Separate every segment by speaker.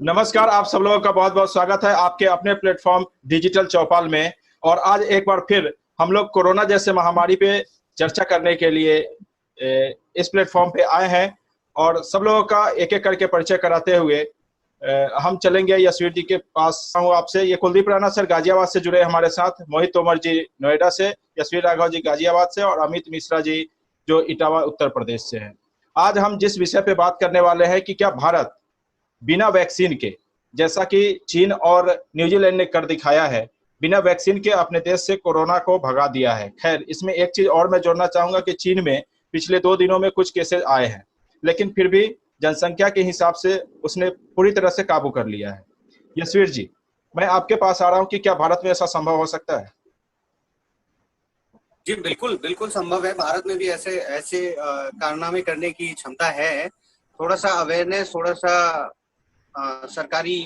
Speaker 1: नमस्कार, आप सब लोगों का बहुत बहुत स्वागत है आपके अपने प्लेटफॉर्म डिजिटल चौपाल में। और आज एक बार फिर हम लोग कोरोना जैसे महामारी पे चर्चा करने के लिए इस प्लेटफॉर्म पे आए हैं। और सब लोगों का एक एक करके परिचय कराते हुए हम चलेंगे यशवीर जी के पास। हूँ आपसे, ये कुलदीप राणा सर गाजियाबाद से जुड़े हमारे साथ, मोहित तोमर जी नोएडा से, यशवीर राघव जी गाजियाबाद से और अमित मिश्रा जी जो इटावा उत्तर प्रदेश से हैं। आज हम जिस विषय पे बात करने वाले हैं कि क्या भारत बिना वैक्सीन के, जैसा कि चीन और न्यूजीलैंड ने कर दिखाया है, बिना वैक्सीन के अपने देश से कोरोना को भगा दिया है। खैर, इसमें एक चीज और मैं जोड़ना चाहूंगा कि चीन में पिछले 2 दिनों में कुछ केसेस आए हैं, लेकिन फिर भी जनसंख्या के हिसाब से उसने पूरी तरह से काबू कर लिया है। यशवीर जी, मैं आपके पास आ रहा हूं कि क्या भारत में ऐसा संभव हो सकता है?
Speaker 2: जी बिल्कुल बिल्कुल संभव है। भारत में भी ऐसे ऐसे कारनामे करने की क्षमता है। थोड़ा सा अवेयरनेस, थोड़ा सा सरकारी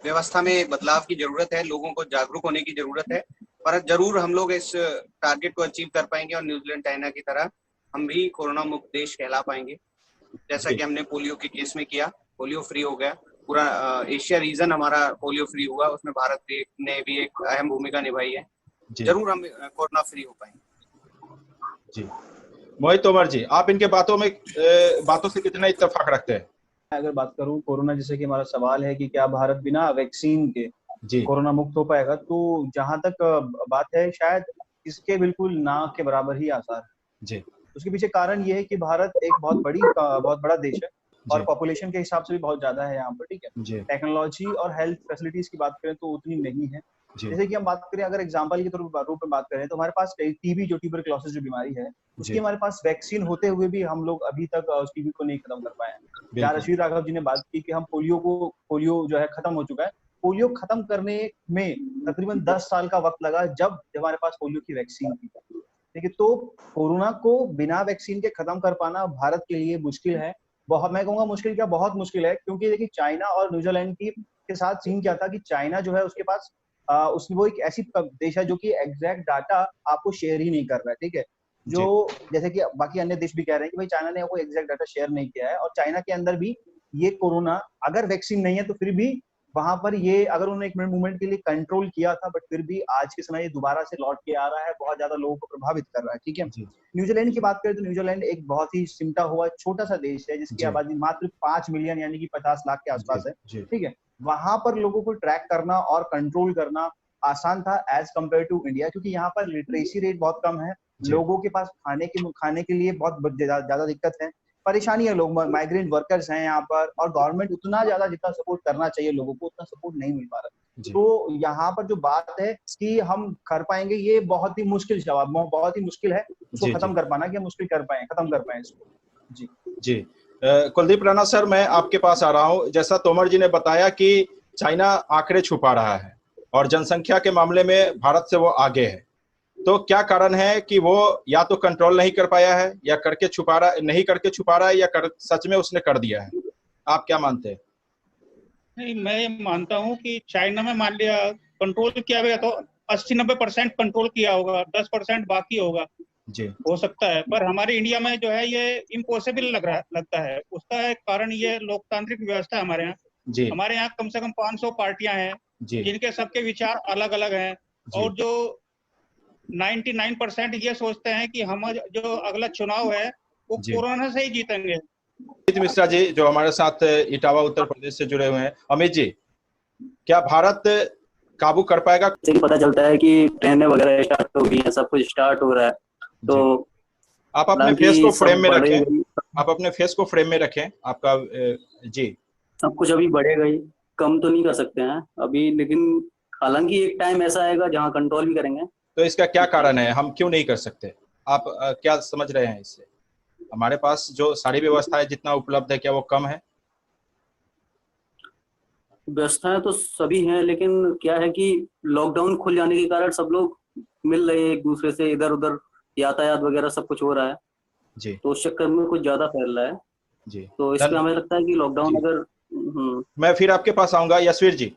Speaker 2: व्यवस्था में बदलाव की जरूरत है, लोगों को जागरूक होने की जरूरत है। पर जरूर हम लोग इस टारगेट को अचीव कर पाएंगे और न्यूजीलैंड चाइना की तरह हम भी कोरोना मुक्त देश कहला पाएंगे, जैसा कि हमने पोलियो के केस में किया। पोलियो फ्री हो गया पूरा एशिया रीजन, हमारा पोलियो फ्री हुआ, उसमें भारत ने भी एक अहम भूमिका निभाई है। जरूर हम कोरोना फ्री हो पाएंगे।
Speaker 1: जी मोहित तोमर जी, आप इनके बातों से कितना इत्तेफाक रखते हैं?
Speaker 3: अगर बात करूं कोरोना, जैसे कि हमारा सवाल है कि क्या भारत बिना वैक्सीन के कोरोना मुक्त हो पाएगा, तो जहां तक बात है, शायद इसके बिल्कुल ना के बराबर ही आसार है
Speaker 1: जी।
Speaker 3: उसके पीछे कारण ये है कि भारत एक बहुत बड़ा देश है और पॉपुलेशन के हिसाब से भी बहुत ज्यादा है यहाँ पर। ठीक है, टेक्नोलॉजी और हेल्थ फैसिलिटीज की बात करें तो उतनी नहीं है। जैसे कि हम बात करें, अगर एग्जांपल के रूप में बात करें, तो हमारे पास टीबी जो ट्यूबरक्लोसिस जो बीमारी है, उसकी हमारे पास वैक्सीन होते हुए भी हम लोग अभी तक उस टीबी को नहीं खत्म कर पाए हैं। जहाँ यशवीर राघव जी ने बात की कि हम पोलियो जो है खत्म हो चुका है, पोलियो खत्म करने में तकरीबन 10 साल का वक्त लगा जब हमारे पास पोलियो की वैक्सीन थी। ठीक है, तो कोरोना को बिना वैक्सीन के खत्म कर पाना भारत के लिए मुश्किल है। बहुत, मैं कहूंगा मुश्किल क्या, बहुत मुश्किल है। क्योंकि देखिए, चाइना और न्यूजीलैंड के साथ सीन क्या था कि चाइना जो है उसके पास वो एक ऐसी देश है जो कि एग्जैक्ट डाटा आपको शेयर ही नहीं कर रहा है। ठीक है, जो जैसे कि बाकी अन्य देश भी कह रहे हैं कि भाई चाइना ने कोई एग्जैक्ट डाटा शेयर नहीं किया है, और चाइना के अंदर भी ये कोरोना, अगर वैक्सीन नहीं है तो फिर भी वहां पर ये, अगर उन्होंने एक मूवमेंट के लिए कंट्रोल किया था, बट फिर भी आज के समय ये दोबारा से लौट के आ रहा है, बहुत ज्यादा लोगों को प्रभावित कर रहा है। ठीक है, न्यूजीलैंड की बात करें तो न्यूजीलैंड एक बहुत ही सिमटा हुआ छोटा सा देश है, जिसकी आबादी मात्र 5 मिलियन यानी कि 50 लाख के आसपास है। ठीक है, वहां पर लोगों को ट्रैक करना और कंट्रोल करना आसान था एज कम्पेयर टू इंडिया, क्योंकि यहाँ पर लिटरेसी रेट बहुत कम है, लोगों के पास खाने के लिए बहुत ज्यादा दिक्कत है, परेशानी है, लोग माइग्रेंट वर्कर्स हैं यहाँ पर, और गवर्नमेंट उतना ज्यादा जितना सपोर्ट करना चाहिए लोगों को, उतना सपोर्ट नहीं मिल पा रहा। तो यहाँ पर जो बात है कि हम कर पाएंगे, ये बहुत ही मुश्किल जवाब, बहुत ही मुश्किल है उसको खत्म कर पाना, कि मुश्किल खत्म कर पाए इसको।
Speaker 1: जी कुलदीप राणा सर, मैं आपके पास आ रहा हूँ। जैसा तोमर जी ने बताया कि चाइना आंकड़े छुपा रहा है और जनसंख्या के मामले में भारत से वो आगे है, तो क्या कारण है कि वो या तो कंट्रोल नहीं कर पाया है, या करके छुपा रहा, नहीं करके छुपा रहा है, या सच में उसने कर दिया है? आप क्या मानते हैं?
Speaker 4: नहीं, मैं ये मानता हूँ कि चाइना में मान लिया कंट्रोल किया गया तो 80-90% कंट्रोल किया होगा, 10% बाकी होगा। हो सकता है, पर हमारे इंडिया में जो है ये इम्पॉसिबल लगता है। उसका एक कारण ये लोकतांत्रिक व्यवस्था है हमारे यहाँ। हमारे यहाँ कम से कम 500 पार्टियां हैं जिनके सबके विचार अलग अलग हैं, और जो 99% ये सोचते हैं कि हम जो अगला चुनाव है वो कोरोना से ही जीतेंगे।
Speaker 1: अमित मिश्रा जी जो हमारे साथ इटावा उत्तर प्रदेश से जुड़े हुए हैं, अमित जी, क्या भारत काबू कर पाएगा?
Speaker 5: पता चलता है कि ट्रेनें वगैरह स्टार्ट हो गई हैं, सब कुछ स्टार्ट हो रहा है, तो
Speaker 1: आप अपने फेस को फ्रेम में रखें, आप अपने फेस को फ्रेम में रखें आपका। जी, सब
Speaker 5: कुछ अभी बढ़ेगा ही, कम तो नहीं कर सकते हैं अभी, लेकिन हालांकि एक टाइम ऐसा आएगा जहां कंट्रोल भी करेंगे।
Speaker 1: तो इसका क्या कारण है, हम क्यों नहीं कर सकते? आप क्या समझ रहे हैं इससे? हमारे पास जो सारी व्यवस्थाएं जितना उपलब्ध है, क्या वो कम है?
Speaker 5: व्यवस्थाएं तो सभी हैं, लेकिन क्या है कि लॉकडाउन खुल जाने के कारण सब लोग मिल रहे हैं एक दूसरे से, इधर उधर यातायात वगैरह सब कुछ हो रहा है जी, तो उस चक्कर में कुछ ज्यादा फैल रहा है जी। तो इसमें हमें लगता है कि लॉकडाउन अगर
Speaker 1: मैं फिर आपके पास आऊंगा। यशवीर जी,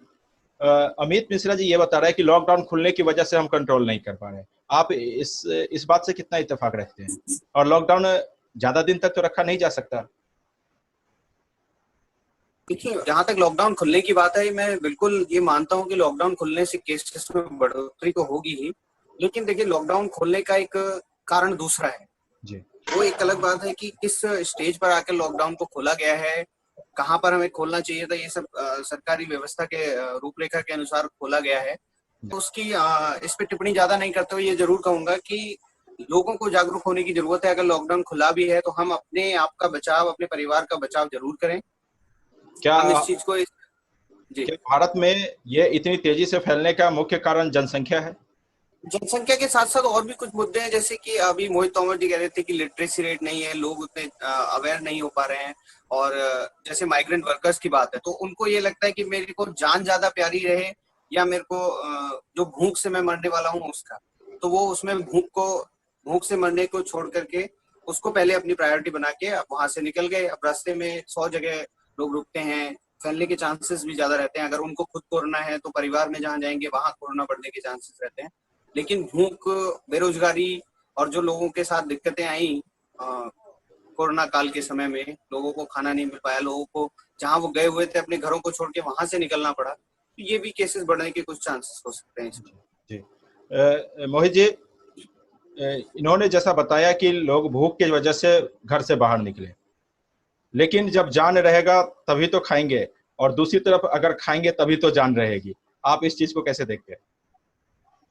Speaker 1: अमित मिश्रा जी ये बता रहे हैं कि लॉकडाउन खुलने की वजह से हम कंट्रोल नहीं कर पा रहे हैं। आप इस बात से कितना इत्तेफाक रखते हैं? और लॉकडाउन ज्यादा दिन तक तो रखा नहीं जा सकता।
Speaker 2: देखिए, जहाँ तक लॉकडाउन खुलने की बात है, मैं बिल्कुल ये मानता हूँ कि लॉकडाउन खुलने से केसेस में बढ़ोतरी तो होगी ही, लेकिन देखिए लॉकडाउन खोलने का एक कारण दूसरा है जी। वो एक अलग बात है कि किस स्टेज पर आकर लॉकडाउन को खोला गया है, कहाँ पर हमें खोलना चाहिए था, ये सब सरकारी व्यवस्था के रूपरेखा के अनुसार खोला गया है। तो उसकी इस पे टिप्पणी ज्यादा नहीं करते हुए ये जरूर कहूंगा कि लोगों को जागरूक होने की जरूरत है। अगर लॉकडाउन खुला भी है तो हम अपने आप का बचाव, अपने परिवार का बचाव जरूर करें।
Speaker 1: क्या
Speaker 2: हम इस चीज को जी,
Speaker 1: क्या भारत में ये इतनी तेजी से फैलने का मुख्य कारण जनसंख्या है?
Speaker 2: जनसंख्या के साथ साथ और भी कुछ मुद्दे हैं, जैसे कि अभी मोहित तोमर जी कह रहे थे कि लिटरेसी रेट नहीं है, लोग उतने अवेयर नहीं हो पा रहे हैं, और जैसे माइग्रेंट वर्कर्स की बात है तो उनको ये लगता है कि मेरे को जान ज्यादा प्यारी रहे या मेरे को जो भूख से मैं मरने वाला हूँ उसका, तो वो उसमें भूख से मरने को छोड़ करके उसको पहले अपनी प्रायोरिटी बना के वहां से निकल गए। अब रास्ते में 100 जगह लोग रुकते हैं, फैलने के चांसेस भी ज्यादा रहते हैं। अगर उनको खुद कोरोना है तो परिवार में जहाँ जाएंगे वहां कोरोना बढ़ने के चांसेस रहते हैं। लेकिन भूख, बेरोजगारी और जो लोगों के साथ दिक्कतें आई कोरोना काल के समय में, लोगों को खाना नहीं मिल पाया, लोगों को जहाँ वो गए हुए थे अपने घरों को छोड़ के वहां से निकलना पड़ा, तो ये भी केसेस बढ़ने के कुछ चांसेस हो सकते हैं इसमें
Speaker 1: जी। मोहित जी, इन्होंने जैसा बताया कि लोग भूख की वजह से घर से बाहर निकले, लेकिन जब जान रहेगा तभी तो खाएंगे, और दूसरी तरफ अगर खाएंगे तभी तो जान रहेगी। आप इस चीज को कैसे देखते हैं?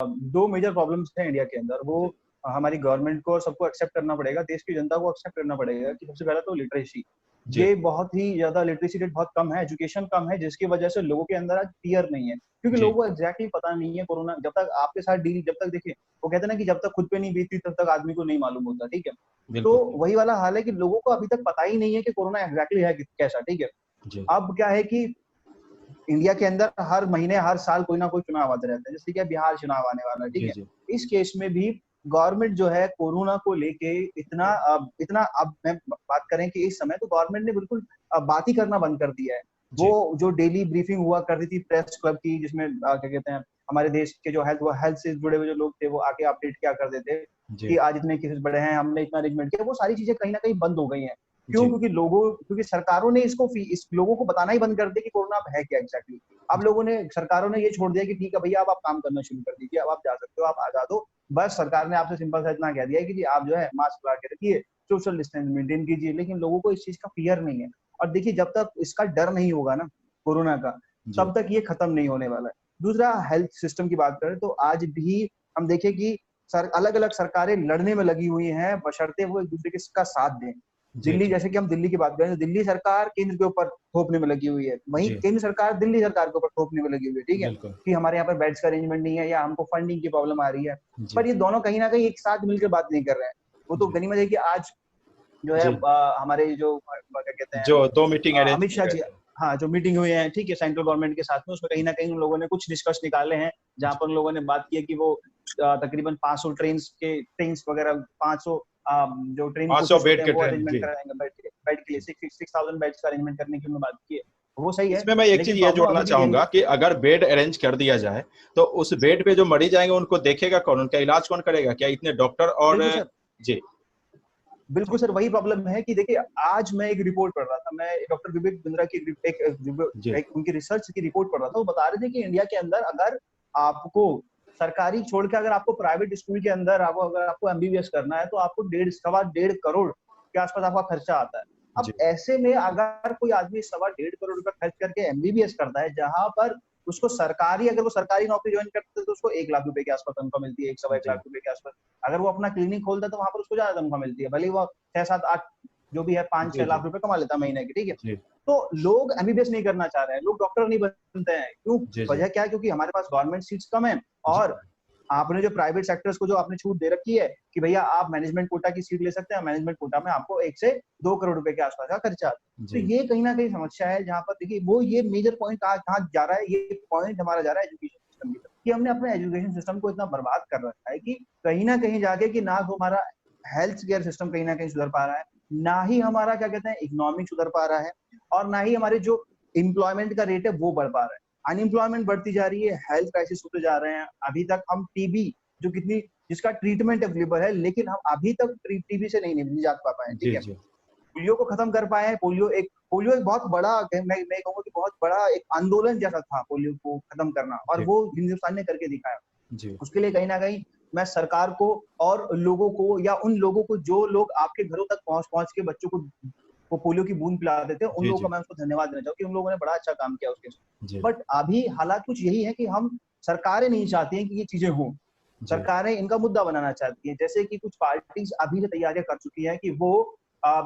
Speaker 3: दो मेजर प्रॉब्लम्स हैं इंडिया के अंदर, वो हमारी गवर्नमेंट को और सबको एक्सेप्ट करना पड़ेगा, देश की जनता को एक्सेप्ट करना पड़ेगा कि सबसे पहला तो लिटरेसी, ये बहुत ही ज्यादा लिटरेसी रेट बहुत कम है, एजुकेशन कम है, जिसकी वजह से लोगों के अंदर आज फियर नहीं है, क्योंकि लोगों को एग्जैक्टली पता नहीं है कोरोना। जब तक आपके साथ डील, जब तक देखिए वो कहते हैं ना कि जब तक खुद पे नहीं बीतती तब तक आदमी को नहीं मालूम होता, ठीक है। तो वही वाला हाल है कि लोगों को अभी तक पता ही नहीं है कि कोरोना एग्जैक्टली है कैसा, ठीक है। अब क्या है कि इंडिया के अंदर हर महीने हर साल कोई ना कोई चुनाव आते रहते हैं, जैसे कि बिहार चुनाव आने वाला है, ठीक है। इस केस में भी गवर्नमेंट जो है कोरोना को लेके इतना अब मैं बात करें कि इस समय तो गवर्नमेंट ने बिल्कुल बात ही करना बंद कर दिया है। वो जो डेली ब्रीफिंग हुआ करती थी प्रेस क्लब की, जिसमें क्या कहते हैं हमारे देश के जो हेल्थ से जुड़े हुए जो लोग थे वो आके अपडेट क्या कर देते कि आज इतने केसेस बढ़े हैं, हमने इतना अरेंजमेंट किया, वो सारी चीजें कहीं ना कहीं बंद हो गई हैं। क्यों? क्योंकि सरकारों ने इस लोगों को बताना ही बंद कर दिया कि कोरोना अब है क्या एग्जैक्टली। अब सरकारों ने ये छोड़ दिया कि ठीक है भैया अब आप काम करना शुरू कर दीजिए, अब आप जा सकते हो, आप आ दो। बस सरकार ने आपसे सिंपल सा इतना कह दिया है कि जी आप जो है मास्क लगा के रखिए, सोशल डिस्टेंस मेंटेन कीजिए, लेकिन लोगों को इस चीज का फियर नहीं है। और देखिए जब तक इसका डर नहीं होगा ना कोरोना का, तब तक ये खत्म नहीं होने वाला है। दूसरा, हेल्थ सिस्टम की बात करें तो आज भी हम देखें कि अलग अलग सरकारें लड़ने में लगी हुई हैं, बशर्ते वो एक दूसरे का साथ दें। दिल्ली, जैसे कि हम दिल्ली की बात करें तो दिल्ली सरकार केंद्र के ऊपर थोपने में लगी हुई है, वहीं केंद्र सरकार दिल्ली सरकार के ऊपर थोपने में लगी हुई है, ठीक है, कि हमारे यहाँ पर बेड्स का अरेंजमेंट नहीं है या हमको फंडिंग की प्रॉब्लम आ रही है। पर ये दोनों कहीं ना कहीं एक साथ मिलकर बात नहीं कर रहे हैं। वो तो गनीमत है कि आज जो है हमारे जो क्या कहते हैं
Speaker 1: जो 2 मीटिंग
Speaker 3: अमित शाह जी, हाँ, जो मीटिंग हुई है, ठीक है, सेंट्रल गवर्नमेंट के साथ में, उसमें कहीं ना कहीं उन लोगों ने कुछ निष्कर्ष निकाले हैं, जहाँ पर उन लोगों ने बात की है कि वो तकरीबन 500 ट्रेन्स वगैरह 500 जो ट्रेन
Speaker 1: 500 बेड के
Speaker 3: अरेंजमेंट कराएंगे, बेड के लिए 6000 बेड्स का अरेंजमेंट करने की उन्होंने बात की है। वो सही है।
Speaker 1: इसमें मैं एक चीज ये जोड़ना चाहूंगा कि अगर बेड अरेंज कर दिया जाए तो उस बेड पे जो मरीज आएंगे उनको देखेगा कौन, उनका इलाज कौन करेगा? क्या इतने डॉक्टर और जी
Speaker 3: बिल्कुल सर, वही प्रॉब्लम है कि देखिए आज मैं एक रिपोर्ट पढ़ रहा था, मैं डॉक्टर विवेक बिंद्रा की एक उनकी रिसर्च की रिपोर्ट पढ़ रहा था। वो बता रहे थे कि इंडिया के अंदर अगर आपको सरकारी छोड़ के अगर आपको प्राइवेट स्कूल के अंदर अगर आपको एमबीबीएस करना है तो आपको 1.5 करोड़ के आसपास आपका खर्चा आता है। अब ऐसे में अगर कोई आदमी 1.5 करोड़ रुपए खर्च करके एमबीबीएस करता है, जहां पर उसको अगर वो सरकारी नौकरी ज्वाइन करता है तो उसको 1 लाख रुपए के आसपास तनख्वाह मिलती है, 1.25 लाख रुपए के आसपास। अगर वो अपना क्लिनिक खोलता है तो वहां पर उसको ज्यादा तनख्वाह मिलती है, भले वो 6, 7, 8 जो भी है 5-6 लाख रुपए कमा लेता है महीने की, ठीक है। तो लोग एमबीबीएस नहीं करना चाह रहे हैं, लोग डॉक्टर नहीं बनते हैं। क्यों? वजह क्या है? क्योंकि हमारे पास गवर्नमेंट सीट्स कम है, और आपने जो प्राइवेट सेक्टर्स को जो आपने छूट दे रखी है कि भैया आप मैनेजमेंट कोटा की सीट ले सकते हैं, मैनेजमेंट कोटा में आपको 1 से 2 करोड़ रुपए के आसपास का खर्चा आता है। तो ये कहीं ना कहीं समस्या है, जहाँ पर देखिए वो ये मेजर पॉइंट कहाँ जा रहा है, ये पॉइंट हमारा जा रहा है एजुकेशन सिस्टम की तरफ, कि हमने अपने एजुकेशन सिस्टम को इतना बर्बाद कर रखा है कि कहीं ना कहीं जाके कि ना तो हमारा हेल्थ केयर सिस्टम कहीं ना कहीं सुधर पा रहा है, ना ही हमारा क्या कहते हैं इकोनॉमिक सुधर पा रहा है, और ना ही हमारे जो एम्प्लॉयमेंट का रेट है वो बढ़ पा रहा है। अनएम्प्लॉयमेंट बढ़ती जा रही है, हेल्थ क्राइसिस होते जा रहे हैं। अभी तक हम टीबी जो जिसका ट्रीटमेंट अवेलेबल है, लेकिन हम अभी तक टीबी से नहीं निजात पा पाए, ठीक है। पोलियो को खत्म कर पाए हैं। पोलियो एक पोलियो एक बहुत बड़ा, मैं कहूँगा कि बहुत बड़ा एक आंदोलन जैसा था पोलियो को खत्म करना, और वो हिंदुस्तान ने करके दिखाया। उसके लिए कहीं ना कहीं मैं सरकार को और लोगों को, या उन लोगों को जो लोग आपके घरों तक पहुंच के बच्चों को पोलियो की बूंद पिलाते थे, उन लोगों का मैं उसको धन्यवाद देना चाहूँ कि उन लोगों ने बड़ा अच्छा काम किया उसके। बट अभी हालात कुछ यही है कि हम सरकारें नहीं चाहती हैं कि ये चीजें हों, सरकारें इनका मुद्दा बनाना चाहती हैं। जैसे कि कुछ पार्टीज अभी से तैयारियां कर चुकी है कि वो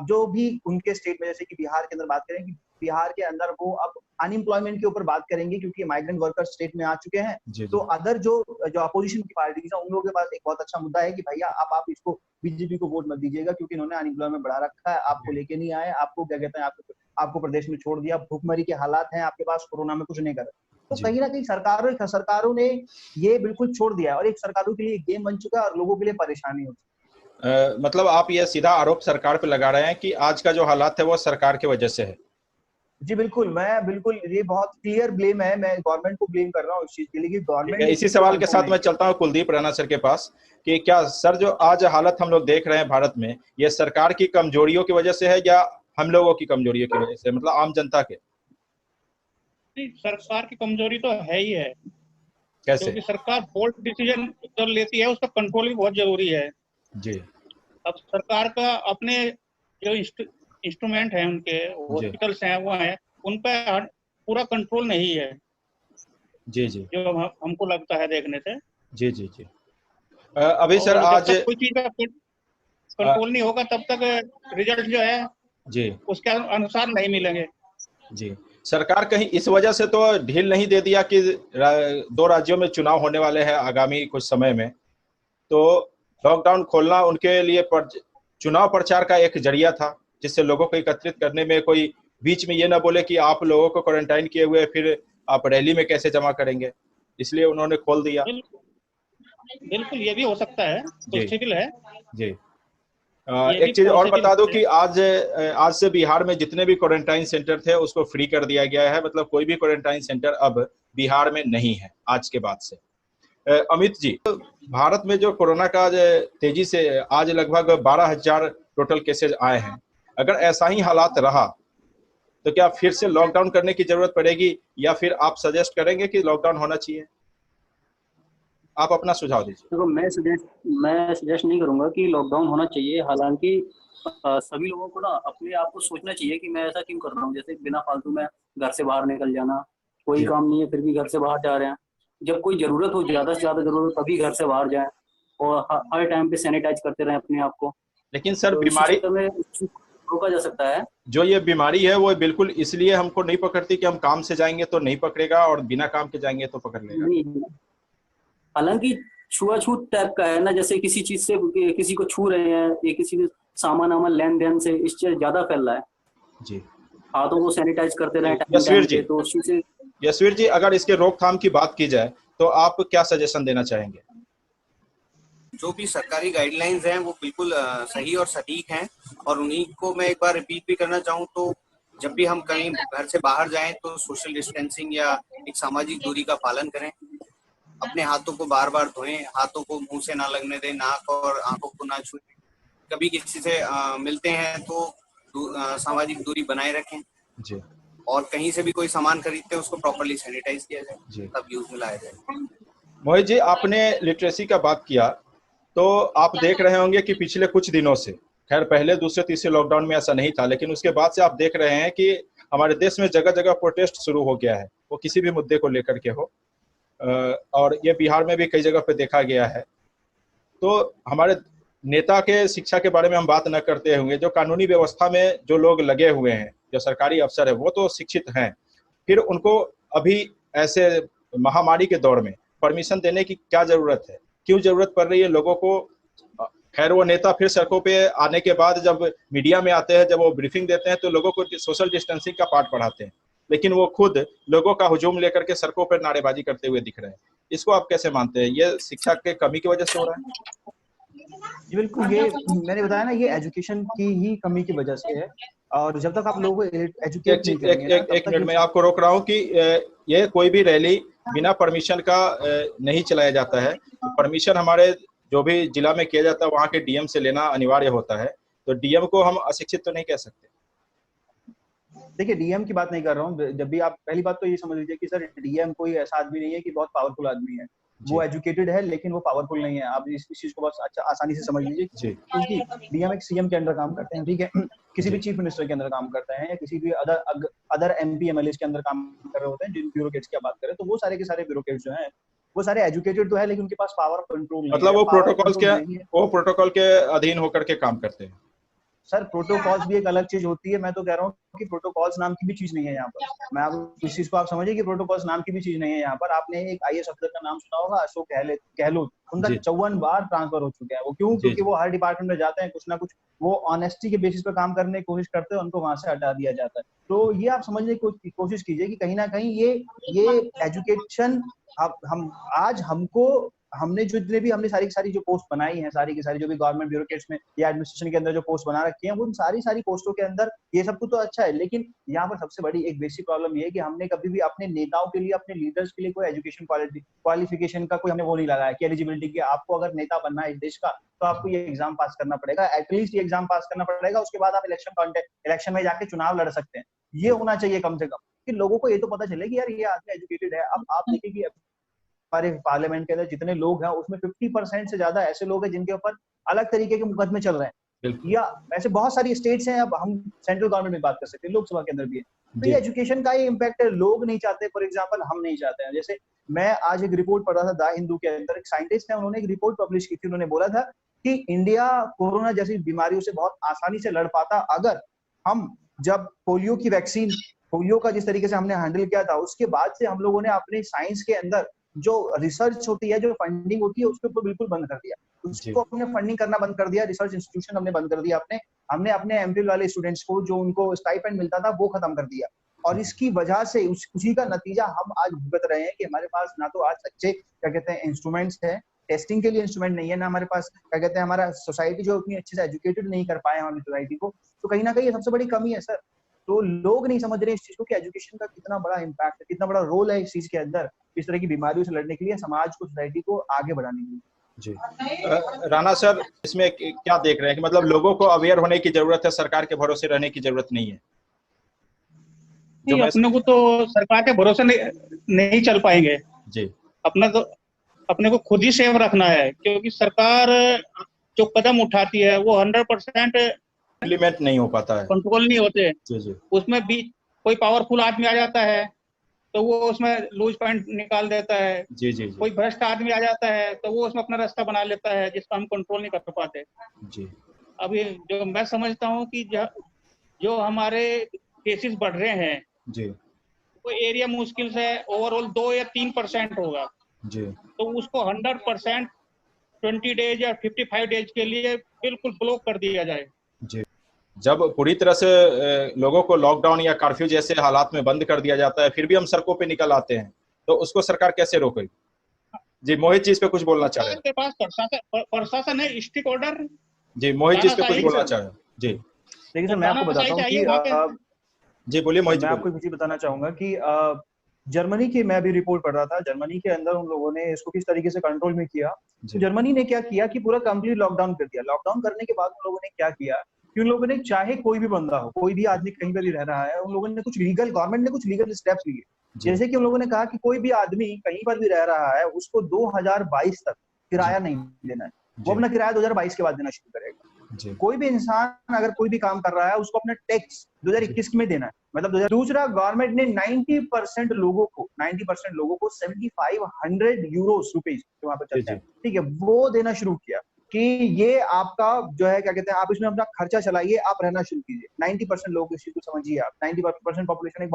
Speaker 3: जो भी उनके स्टेट में, जैसे कि बिहार के अंदर बात करें, कि बिहार के अंदर वो अब अनएम्प्लॉयमेंट के ऊपर बात करेंगे क्योंकि माइग्रेंट वर्कर्स स्टेट में आ चुके हैं। तो अदर जो अपोजिशन की पार्टीज है, उन लोगों के पास एक बहुत अच्छा मुद्दा है कि भैया आप इसको बीजेपी को वोट मत दीजिएगा क्योंकि इन्होंने अनएम्प्लॉयमेंट बढ़ा रखा है, आपको लेके नहीं आए, आपको क्या कहते हैं, आपको प्रदेश में छोड़ दिया, भूखमरी के हालात हैं आपके पास, कोरोना में कुछ नहीं कर। तो कहीं ना कहीं सरकारों ने ये बिल्कुल छोड़ दिया है और एक सरकारों के लिए गेम बन चुका है और लोगों के लिए परेशानी होती है।
Speaker 1: मतलब आप ये सीधा आरोप सरकार पे लगा रहे हैं कि आज का जो हालात है वो सरकार की वजह से है?
Speaker 3: जी बिल्कुल, मैं बिल्कुल, ये बहुत क्लियर ब्लेम है, मैं गवर्नमेंट को ब्लेम कर रहा हूँ इस चीज के लिए कि गवर्नमेंट।
Speaker 1: इसी सवाल के साथ मैं चलता हूँ कुलदीप राणा सर के पास कि क्या सर जो आज हालत हम लोग देख रहे हैं भारत में, ये सरकार की कमजोरियों की वजह से है या हम लोगों की कमजोरियों की वजह से, मतलब आम जनता के?
Speaker 4: सरकार की कमजोरी तो है ही है।
Speaker 1: कैसे?
Speaker 4: क्योंकि सरकार बोल्ड डिसीजन जो लेती है उसका कंट्रोल भी बहुत जरूरी है
Speaker 1: जी।
Speaker 4: अब सरकार का अपने जो इंस्ट्रूमेंट है, उनके हॉस्पिटल्स हैं वो हैं, उन पर पूरा कंट्रोल नहीं है।
Speaker 1: जी जी,
Speaker 4: जो हमको लगता है देखने से।
Speaker 1: जी जी जी। अभी सर आज
Speaker 4: कोई चीज का कंट्रोल नहीं होगा तब तक रिजल्ट जो है
Speaker 1: जी
Speaker 4: उसके अनुसार नहीं मिलेंगे।
Speaker 1: जी, सरकार कहीं इस वजह से तो ढील नहीं दे दिया कि 2 राज्यों में चुनाव होने वाले हैं आगामी कुछ समय में, तो लॉकडाउन खोलना उनके लिए चुनाव प्रचार का एक जरिया था जिससे लोगों को एकत्रित करने में कोई बीच में ये ना बोले कि आप लोगों को क्वारंटाइन किए हुए फिर आप रैली में कैसे जमा करेंगे, इसलिए उन्होंने खोल दिया।
Speaker 4: बिल्कुल ये भी हो सकता है, पॉसिबल है
Speaker 1: जी। एक चीज और बता दो कि आज से बिहार में जितने भी क्वारंटाइन सेंटर थे उसको फ्री कर दिया गया है, मतलब कोई भी क्वारंटाइन सेंटर अब बिहार में नहीं है आज के बाद से। अमित जी, भारत में जो कोरोना का तेजी से आज लगभग 12,000 टोटल केसेज आए हैं, अगर ऐसा ही हालात रहा तो क्या फिर से लॉकडाउन करने की जरूरत पड़ेगी या फिर आप सजेस्ट करेंगे कि लॉकडाउन होना चाहिए? आप अपना सुझाव दीजिए।
Speaker 5: देखो, मैं सजेस्ट नहीं करूंगा कि लॉकडाउन होना चाहिए। हालांकि सभी लोगों को ना अपने आप को सोचना चाहिए कि मैं ऐसा क्यों कर रहा हूँ। जैसे बिना फालतू में घर से बाहर निकल जाना, कोई काम नहीं है फिर भी घर से बाहर जा रहे हैं। जब कोई जरूरत हो, ज्यादा से ज्यादा जरूरत, तभी घर से बाहर जाए और हर टाइम पे सैनिटाइज करते रहे अपने आप को।
Speaker 1: लेकिन सर
Speaker 5: तो
Speaker 1: बीमारी
Speaker 5: में रोका जा सकता है।
Speaker 1: जो ये बीमारी है वो बिल्कुल इसलिए हमको नहीं पकड़ती कि हम काम से जाएंगे तो नहीं पकड़ेगा और बिना काम के जाएंगे तो पकड़ लेगा।
Speaker 5: हालांकि छुआछूत टाइप का है ना, जैसे किसी चीज से किसी को छू रहे हैं या किसी के सामान लेन देन से इससे ज्यादा फैल रहा है। जी, हाथों को सैनिटाइज करते रहे।
Speaker 1: यशवीर जी, अगर इसके रोकथाम की बात की जाए तो आप क्या सजेशन देना चाहेंगे?
Speaker 2: जो भी सरकारी गाइडलाइंस हैं वो बिल्कुल सही और सटीक हैं और उन्हीं को मैं एक बार रिपीट भी करना चाहूँ तो जब भी हम कहीं घर से बाहर जाएं तो सोशल डिस्टेंसिंग या एक सामाजिक दूरी का पालन करें, अपने हाथों को बार बार धोएं, हाथों को मुंह से ना लगने दें, नाक और आंखों को ना छुएं, कभी किसी से मिलते हैं तो सामाजिक दूरी बनाए रखें जी। और कहीं से भी कोई सामान खरीदते हैं उसको प्रॉपर्ली सैनिटाइज किया जाए, तब यूज में लाया जाए।
Speaker 1: मोहित जी, आपने लिटरेसी का बात किया तो आप देख रहे होंगे कि पिछले कुछ दिनों से, खैर पहले दूसरे तीसरे लॉकडाउन में ऐसा नहीं था, लेकिन उसके बाद से आप देख रहे हैं कि हमारे देश में जगह जगह प्रोटेस्ट शुरू हो गया है, वो किसी भी मुद्दे को लेकर के हो, और ये बिहार में भी कई जगह पे देखा गया है। तो हमारे नेता के शिक्षा के बारे में हम बात न करते होंगे, जो कानूनी व्यवस्था में जो लोग लगे हुए हैं, जो सरकारी अफसर है, वो तो शिक्षित हैं, फिर उनको अभी ऐसे महामारी के दौर में परमिशन देने की क्या जरूरत है, क्यों जरूरत पड़ रही है लोगों को? खैर वो नेता फिर सड़कों पे आने के बाद जब मीडिया में आते हैं, जब वो ब्रीफिंग देते हैं तो लोगों को सोशल डिस्टेंसिंग का पाठ पढ़ाते हैं, लेकिन वो खुद लोगों का हुजूम लेकर के सड़कों पर नारेबाजी करते हुए दिख रहे हैं। इसको आप कैसे मानते हैं? ये शिक्षा के कमी की वजह से हो रहा है?
Speaker 3: बिल्कुल, ये मैंने बताया ना, ये एजुकेशन की ही कमी की वजह से है। और जब तक आप लोगों को एजुकेट नहीं करेंगे,
Speaker 1: एक मिनट में आपको रोक रहा हूँ कि ये कोई भी रैली बिना परमिशन का नहीं चलाया जाता है। परमिशन हमारे जो भी जिला में किया जाता है वहाँ के डीएम से लेना अनिवार्य होता है, तो डीएम को हम अशिक्षित तो नहीं कह सकते।
Speaker 3: देखिए डीएम की बात नहीं कर रहा हूँ। जब भी आप, पहली बात तो ये समझ लीजिए कि सर डीएम कोई ऐसा आदमी नहीं है कि बहुत पावरफुल आदमी है, वो एजुकेटेड है लेकिन वो पावरफुल नहीं है। आप इस चीज को बहुत अच्छा आसानी से समझ लीजिए, क्योंकि डीएम एक सीएम के अंडर काम करते हैं, ठीक है, किसी भी चीफ मिनिस्टर के अंदर काम करते हैं, या किसी भी अदर एमपी एमएलए के अंदर काम कर रहे होते हैं। जिन ब्यूरोक्रेट्स की बात करें तो वो सारे के सारे ब्यूरोक्रेट्स जो हैं वो सारे एजुकेटेड तो है, लेकिन उनके पास पावर कंट्रोल नहीं है।
Speaker 1: मतलब वो प्रोटोकॉल के अधीन होकर के काम करते हैं।
Speaker 3: सर प्रोटोकॉल्स भी एक अलग चीज होती है। मैं तो कह रहा हूँ कि प्रोटोकॉल्स नाम की भी चीज नहीं है यहाँ पर। मैं आप इस चीज को आप समझिए कि प्रोटोकॉल्स नाम की भी चीज नहीं है यहाँ पर। आपने एक आईएएस अफसर का नाम सुना होगा, अशोक गहलोत, उनका 54 बार ट्रांसफर हो चुका है। वो क्यों? क्योंकि वो हर डिपार्टमेंट में जाते हैं, कुछ ना कुछ वो ऑनेस्टी के बेसिस पे काम करने की कोशिश करते हैं, उनको वहां से हटा दिया जाता है। तो ये आप समझने की कोशिश कीजिए कि कहीं ना कहीं ये एजुकेशन हमने जितने भी हमने सारी की सारी जो पोस्ट बनाई है, सारी की सारी जो भी गवर्नमेंट ब्यूरोक्रेट्स में या एडमिनिस्ट्रेशन के अंदर जो पोस्ट बना रखी है, वो सारी पोस्टों के अंदर ये सब कुछ तो अच्छा है, लेकिन यहाँ पर सबसे बड़ी एक बेसिक प्रॉब्लम ये है कि हमने कभी भी अपने नेताओं के लिए, अपने लीडर्स के लिए कोई एजुकेशन क्वालिफिकेशन का कोई हमने वो नहीं लगाया कि एलिजिबिलिटी की आपको अगर नेता बनना है इस देश का तो आपको ये एग्जाम पास करना पड़ेगा, एटलीस्ट ये एग्जाम पास करना पड़ेगा, उसके बाद आप इलेक्शन में जाके चुनाव लड़ सकते हैं। ये होना चाहिए कम से कम, कि लोगों को ये तो पता चले कि यार ये आदमी एजुकेटेड है। अब आप देखिए कि हमारे पार्लियामेंट के अंदर जितने लोग हैं उसमें 50% से ज्यादा ऐसे लोग हैं जिनके ऊपर अलग तरीके के मुकदमे चल रहे हैं, या ऐसे बहुत सारी स्टेट्स हैं। अब हम सेंट्रल गवर्नमेंट में बात कर सकते हैं, लोकसभा के अंदर भी है। तो ये एजुकेशन का ही इम्पैक्ट है। लोग नहीं चाहते, फॉर एग्जाम्पल हम नहीं चाहते हैं। जैसे मैं आज एक रिपोर्ट पढ़ रहा था द हिंदू के अंदर, एक साइंटिस्ट है, उन्होंने एक रिपोर्ट पब्लिश की थी। उन्होंने बोला था कि इंडिया कोरोना जैसी बीमारियों से बहुत आसानी से लड़ पाता अगर हम, जब पोलियो का जिस तरीके से हमने हैंडल किया था, उसके बाद से हम लोगों ने अपने साइंस के अंदर जो रिसर्च होती है, जो फंडिंग होती है, उसके ऊपर बिल्कुल बंद कर दिया। उसको हमने फंडिंग करना बंद कर दिया, रिसर्च इंस्टीट्यूशन हमने बंद कर दिया। हमने अपने एमफिल वाले स्टूडेंट्स को जो उनको स्टाइपेंड मिलता था वो खत्म कर दिया। और इसकी वजह से उसी का नतीजा हम आज भुगत रहे हैं कि हमारे पास ना तो आज अच्छे क्या कहते हैं इंस्ट्रूमेंट्स है, टेस्टिंग के लिए इंस्ट्रूमेंट नहीं है, ना हमारे पास क्या कहते हैं हमारा सोसाइटी जो उतनी अच्छे से एजुकेटेड नहीं कर पाए हमारी सोसाइटी को। तो कहीं ना कहीं ये सबसे बड़ी कमी है सर। तो लोग नहीं समझ रहे इस चीज को कि एजुकेशन का कितना बड़ा इम्पैक्ट है, कितना बड़ा रोल है इस चीज के अंदर, इस तरह की बीमारियों से लड़ने के लिए, समाज को, सोसाइटी को आगे बढ़ाने के लिए।
Speaker 1: जी राणा सर, इसमें क्या देख रहे हैं कि मतलब लोगों को अवेयर होने की जरूरत है, सरकार के भरोसे रहने की जरूरत नहीं है?
Speaker 4: नहीं, अपने को तो सरकार के भरोसे नहीं चल पाएंगे
Speaker 1: जी।
Speaker 4: अपने को खुद ही सेव रखना है, क्योंकि सरकार जो कदम उठाती है वो 100%
Speaker 1: इम्प्लीमेंट नहीं हो पाता है,
Speaker 4: कंट्रोल नहीं होते।
Speaker 1: जी।
Speaker 4: उसमें भी कोई पावरफुल आदमी आ जाता है तो वो उसमें लूज पॉइंट निकाल देता है।
Speaker 1: जी।
Speaker 4: कोई भ्रष्ट आदमी आ जाता है तो वो उसमें अपना रास्ता बना लेता है, जिसका हम कंट्रोल नहीं कर पाते
Speaker 1: जी।
Speaker 4: अभी जो मैं समझता हूँ कि जो हमारे केसेस बढ़ रहे हैं
Speaker 1: जी,
Speaker 4: वो एरिया मुश्किल से ओवरऑल 2 या 3% होगा
Speaker 1: जी।
Speaker 4: तो उसको 100% 20 डेज या 55 डेज के लिए बिल्कुल ब्लॉक कर दिया जाए।
Speaker 1: जी, जब पूरी तरह से लोगों को लॉकडाउन या कर्फ्यू जैसे हालात में बंद कर दिया जाता है, फिर भी हम सड़कों पे निकल आते हैं, तो उसको सरकार कैसे रोकेगी? जी, मोहित जी इस पे कुछ बोलना चाह रहे हैं?
Speaker 4: के पास प्रशासन है, स्ट्रिक्ट ऑर्डर।
Speaker 1: जी, मोहित जी इस पे कुछ बोलना चाह रहे हैं? जी
Speaker 3: देखिए सर, मैं आपको बताता हूँ कि
Speaker 1: जी बोलिए मोहित जी।
Speaker 3: मैं आपको कुछ बताना चाहूंगा कि जर्मनी की मैं भी रिपोर्ट पढ़ रहा था। जर्मनी के अंदर उन लोगों ने इसको किस तरीके से कंट्रोल में किया। तो जर्मनी ने क्या किया कि पूरा कंप्लीट लॉकडाउन कर दिया। लॉकडाउन करने के बाद उन लोगों ने क्या किया कि उन लोगों ने, चाहे कोई भी बंदा हो, कोई भी आदमी कहीं पर भी रह रहा है, उन लोगों ने गवर्नमेंट ने कुछ लीगल स्टेप्स लिए। जैसे कि उन लोगों ने कहा कि कोई भी आदमी कहीं पर भी रह रहा है उसको 2022 तक किराया नहीं देना है। वो अपना किराया 2022 के बाद देना शुरू करेगा। कोई भी इंसान अगर कोई भी काम कर रहा है उसको अपना टैक्स 2021 में देना है, मतलब दूसरा, गवर्नमेंट ने 90% लोगों को 7500 यूरोस रुपीज जो वहां पर चलते हैं, ठीक है, वो देना शुरू किया कि ये आपका जो है क्या कहते हैं, आप इसमें अपना खर्चा चलाइए, आप रहना शुरू कीजिए। 90% लोग इस चीज को समझिए आप। 90% पॉपुलेशन एक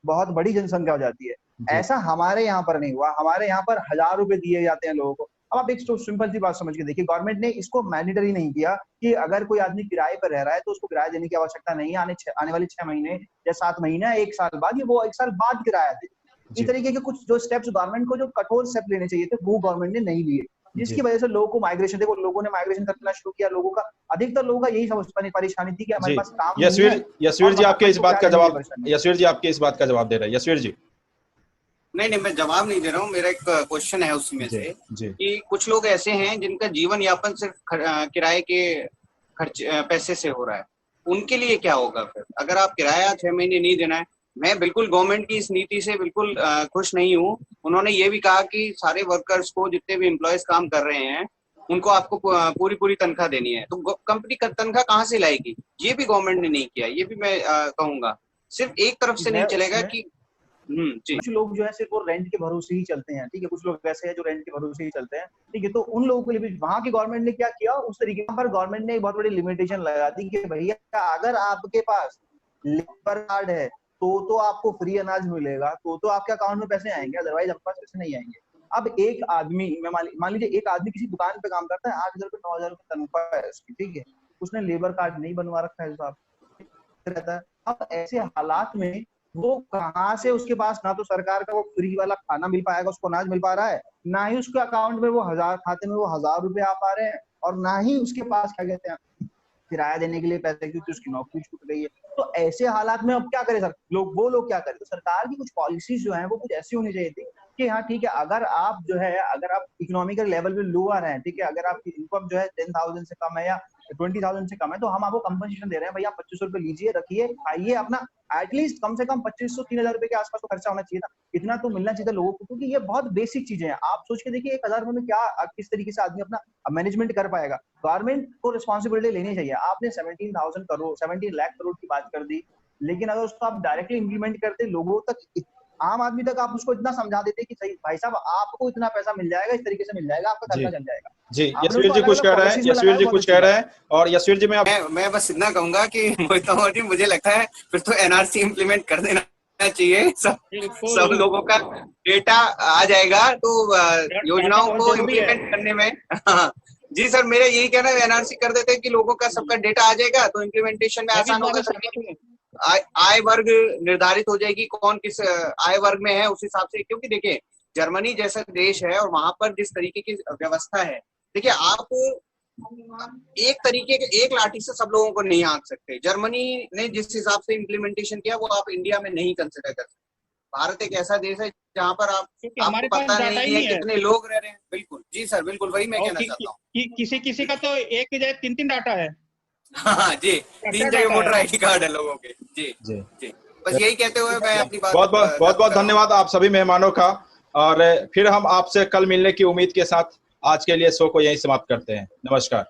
Speaker 3: बहुत बड़ी जनसंख्या हो जाती है। ऐसा हमारे यहाँ पर नहीं हुआ। हमारे यहाँ पर 1000 रुपए दिए जाते हैं लोगों को। अब आप एक सिंपल सी बात समझ के देखिए, गवर्नमेंट ने इसको मैंडेटरी नहीं किया कि अगर कोई आदमी किराए पर रह रहा है तो उसको किराया देने की आवश्यकता नहीं है। आने वाले 6 महीने या 7 महीने, 1 साल बाद, ये वो 1 साल बाद किराया दे। इस तरीके के कुछ जो स्टेप्स गवर्नमेंट को, जो कठोर स्टेप लेने चाहिए थे, वो गवर्नमेंट ने नहीं लिए, जिसकी वजह से लोगों को माइग्रेशन, देखो लोगों ने माइग्रेशन करना शुरू किया। लोगों का, अधिकतर लोगों का यही परेशानी थी कि हमारे पास काम नहीं है।
Speaker 1: यशवीर जी आपके इस बात का जवाब दे रहे हैं। यशवीर जी।
Speaker 2: नहीं, मैं जवाब नहीं दे रहा हूँ। मेरा एक क्वेश्चन है उसमें से कि कुछ लोग ऐसे हैं जिनका जीवन यापन सिर्फ किराए के खर्च पैसे से हो रहा है। उनके लिए क्या होगा फिर? अगर आप किराया 6 महीने नहीं देना है, मैं बिल्कुल गवर्नमेंट की इस नीति से बिल्कुल खुश नहीं हूँ। उन्होंने ये भी कहा कि सारे वर्कर्स को, जितने भी एम्प्लॉयज काम कर रहे हैं, उनको आपको पूरी तनख्वाह देनी है। तो कंपनी का तनख्वाह कहाँ से लाएगी? ये भी गवर्नमेंट ने नहीं किया। ये भी मैं कहूंगा सिर्फ एक तरफ से नहीं चलेगा कि जी।
Speaker 3: कुछ लोग जो है सिर्फ वो रेंट के भरोसे ही चलते हैं, ठीक है। कुछ लोग ऐसे हैं जो रेंट के भरोसे ही चलते हैं, ठीक है। तो उन लोगों के लिए भी वहां की गवर्नमेंट ने क्या किया, उस तरीके पर गवर्नमेंट ने एक बहुत बड़ी लिमिटेशन लगा दी कि भैया अगर आपके पास लेबर कार्ड है तो आपको फ्री अनाज मिलेगा, तो आपके अकाउंट में पैसे आएंगे, अदरवाइज आपके पास पैसे नहीं आएंगे। अब एक आदमी, मान लीजिए एक आदमी किसी दुकान पे काम करता है, 8,000 रुपए 9,000 रुपए तनख्वाह है उसकी, ठीक है। उसने लेबर कार्ड नहीं बनवा रखा है साहब, रहता है। अब ऐसे हालात में वो कहाँ से, उसके पास ना तो सरकार का वो फ्री वाला खाना मिल पाएगा, उसको अनाज मिल पा रहा है, ना ही उसके अकाउंट में वो खाते में वो 1,000 रुपए आ पा रहे हैं, और ना ही उसके पास क्या कहते हैं किराया देने के लिए पैसे, क्योंकि उसकी नौकरी छूट गई है। तो ऐसे हालात में अब क्या करे सर, वो लोग क्या करें? तो सरकार की कुछ पॉलिसीज जो है वो कुछ ऐसी होनी चाहिए थी कि हाँ ठीक है, अगर आप जो है, अगर आप इकोनॉमिकल लेवल पे लोअर हैं, ठीक है, अगर आपकी इनकम जो है 10,000 से कम है या 20,000 से कम है, तो हम आपको कंपनसेशन दे रहे हैं, भैया 2,500 रुपए लीजिए, रखिए, खाइए अपना, एटलीस्ट कम से कम 2,500-3,000 रुपए के आसपास तो खर्चा होना चाहिए था। इतना तो मिलना चाहिए था लोगों को, क्योंकि ये बहुत बेसिक चीजें हैं। आप सोच के देखिए 1,000 रुपए में क्या, किस तरीके से आदमी अपना मैनेजमेंट कर पाएगा। गवर्नमेंट को रिस्पॉन्सिबिलिटी लेनी चाहिए। आपने 17 लाख करोड़ की बात कर दी, लेकिन अगर उसको आप डायरेक्टली इंप्लीमेंट करते, लोगों तक, आम आदमी तक आप उसको इतना समझा देते कि सही भाई साहब आपको इतना पैसा मिल जाएगा, इस तरीके से मिल जाएगा, आपका खर्चा चल जाएगा।
Speaker 1: जी, यशवीर जी कुछ कह रहे हैं, यशवीर जी कुछ कह रहे हैं। और यशवीर जी
Speaker 2: मैं बस इतना कहूंगा कि मोहित जी, मुझे लगता है फिर तो एनआरसी इंप्लीमेंट कर देना चाहिए। सब लोगों का डेटा आ जाएगा, तो योजनाओं को इम्प्लीमेंट करने में जी सर, मेरा यही कहना है, एनआरसी कर देते हैं कि लोगों का सबका डेटा आ जाएगा, तो इम्प्लीमेंटेशन में आसान होगा। आय वर्ग निर्धारित हो जाएगी, कौन किस आय वर्ग में है, उस हिसाब से। क्योंकि देखिए जर्मनी जैसा देश है और वहां पर जिस तरीके की व्यवस्था है, देखिए आप एक तरीके के एक लाठी से सब लोगों को नहीं आंक सकते। जर्मनी ने जिस हिसाब से इम्प्लीमेंटेशन किया, वो आप इंडिया में नहीं कंसिडर कर सकते। भारत एक ऐसा देश है जहाँ पर आपको पता नहीं है कितने लोग रह रहे हैं। बिल्कुल जी सर, बिल्कुल वही मैं कहना चाहता हूँ।
Speaker 4: किसी का तो एक की जगह 3 डाटा है।
Speaker 2: हाँ जी, 3 जगह वोटर ID कार्ड है लोगों के। जी जी, बस यही कहते हुए मैं अपनी बात
Speaker 1: बहुत धन्यवाद आप सभी मेहमानों का। और फिर हम आपसे कल मिलने की उम्मीद के साथ आज के लिए शो को यहीं समाप्त करते हैं। नमस्कार।